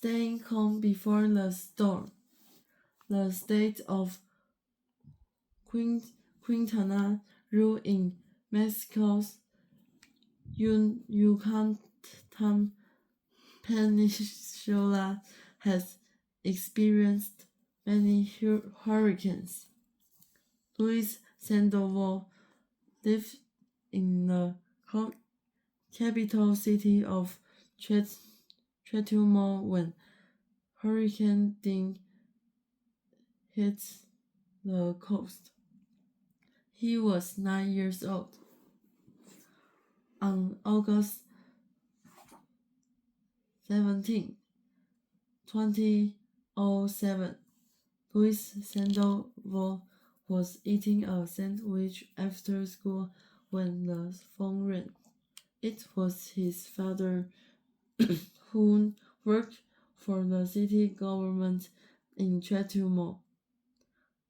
Staying calm before the storm. The state of Quintana Roo in Mexico's Yucatan Peninsula has experienced many hurricanes. Luis Sandoval lived in the capital city of Chetumal when Hurricane Dean hit the coast. He was 9 years old. On August 17, 2007, Luis Sandoval was eating a sandwich after school when the phone rang. It was his father who worked for the city government in Chetumal.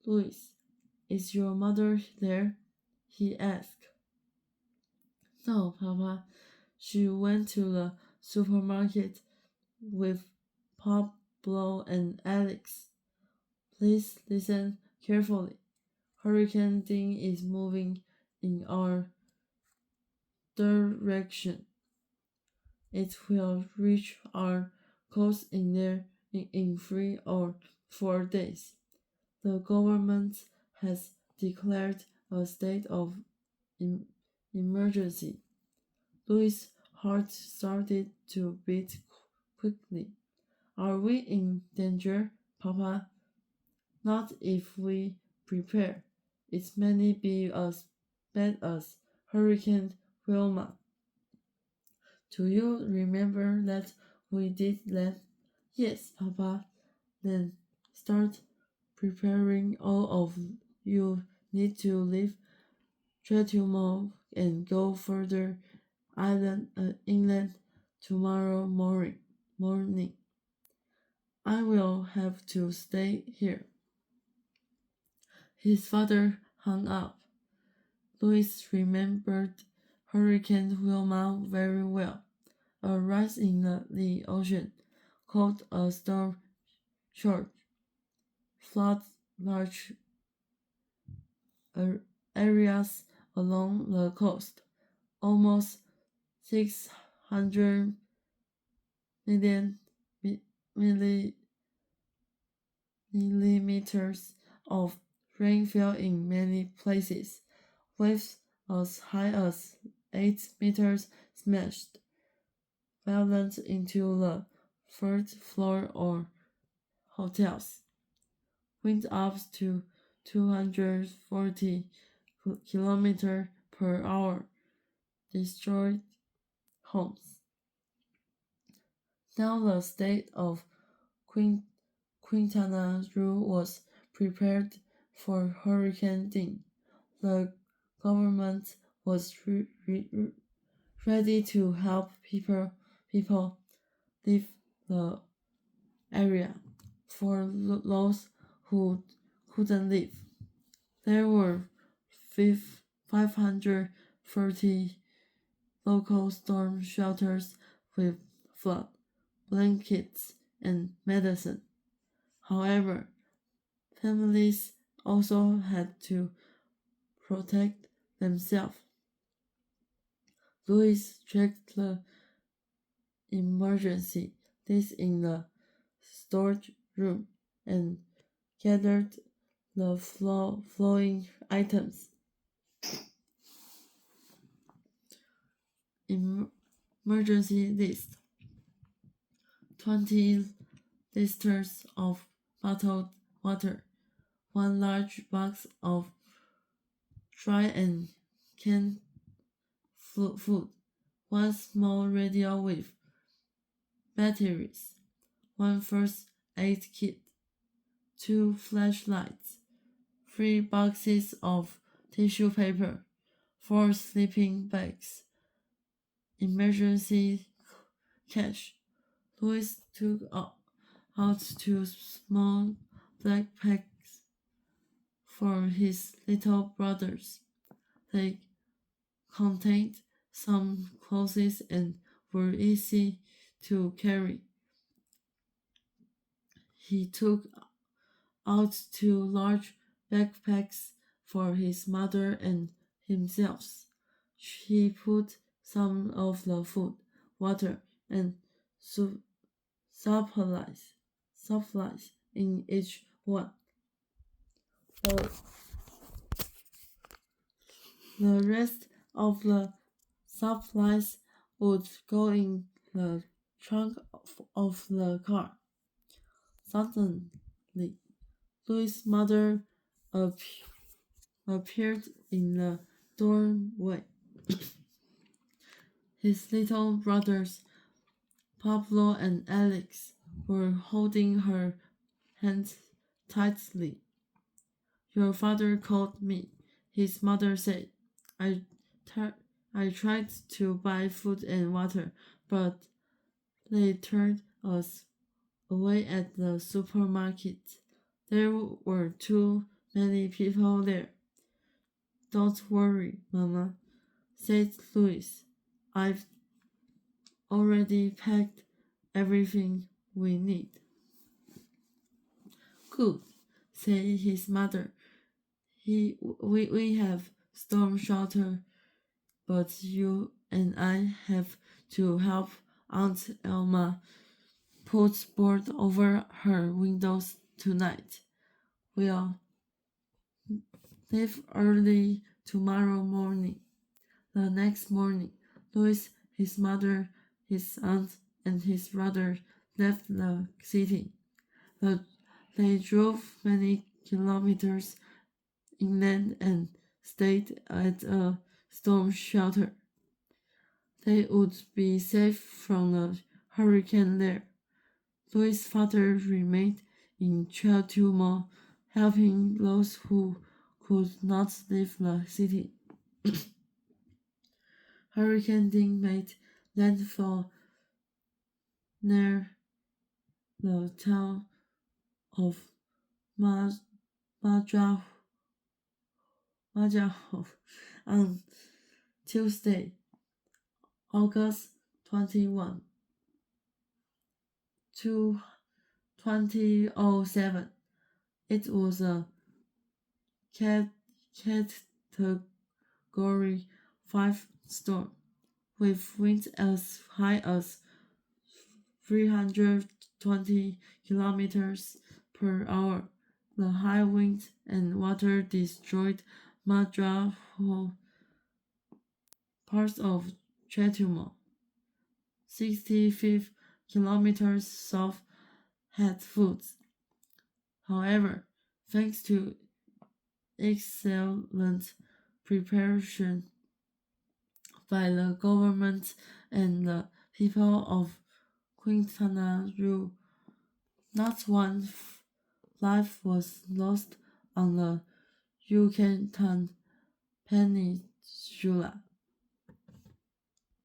Luis, is your mother there? He asked. No, Papa. She went to the supermarket with Pablo and Alex. Please listen carefully. Hurricane Dean is moving in our direction. It will reach our coast in 3 or 4 days. The government has declared a state of emergency. Louis' heart started to beat quickly. Are we in danger, Papa? Not if we prepare. It may be as bad as Hurricane Wilma. Do you remember that we did that? Yes, Papa. Then start preparing. All of you need to leave Chetumal and go further inland tomorrow morning. I will have to stay here. His father hung up. Louis remembered Hurricane Wilma very well. A rise in the ocean, called a storm surge, floods large areas along the coast. Almost 600 millimeters of rain fell in many places. Waves as high as 8 meters smashed violence into the third floor or hotels. Wind up to 240 km per hour destroyed homes. Now the state of Quintana Roo was prepared for Hurricane Dean. The government was ready to help people leave the area. For those who couldn't leave, there were 530 local storm shelters with flood blankets and medicine. However, families also had to protect themselves. Louis checked the emergency list in the storage room and gathered the following items. Emergency list: 20 liters of bottled water, 1 large box of dry and canned food, 1 small radio with batteries, 1 first aid kit, 2 flashlights, 3 boxes of tissue paper, 4 sleeping bags. Emergency cash. Louis took out 2 small backpacks for his little brothers. They contained some clothes and were easy to carry. He took out 2 large backpacks for his mother and himself. He put some of the food, water, and su- supplies in each one. The, the rest of the supplies would go in the trunk of the car. Suddenly, Louis' mother appeared in the doorway. His little brothers, Pablo and Alex, were holding her hands tightly. Your father called me, his mother said. I, I tried to buy food and water, but they turned us away at the supermarket. There were too many people there. Don't worry, Mama, said Louis. I've already packed everything we need. Good, said his mother. We have storm shelter, but you and I have to help Aunt Elma put board over her windows tonight. We'll leave early tomorrow morning. The next morning, Louis, his mother, his aunt, and his brother left the city. They drove many kilometers inland and stayed at a storm shelter. They would be safe from the hurricane there. Louis' father remained in Baltimore, helping those who could not leave the city. Hurricane Dean made landfall near the town of Majaho on Tuesday, August 21, 2007. It was a Category 5 storm, with winds as high as 320 kilometers per hour. The high wind and water destroyed Madraho, parts of Baltimore, 65 kilometers south, had floods. However, thanks to excellent preparation by the government and the people of Quintana Roo, not one life was lost on the Yucatan Peninsula.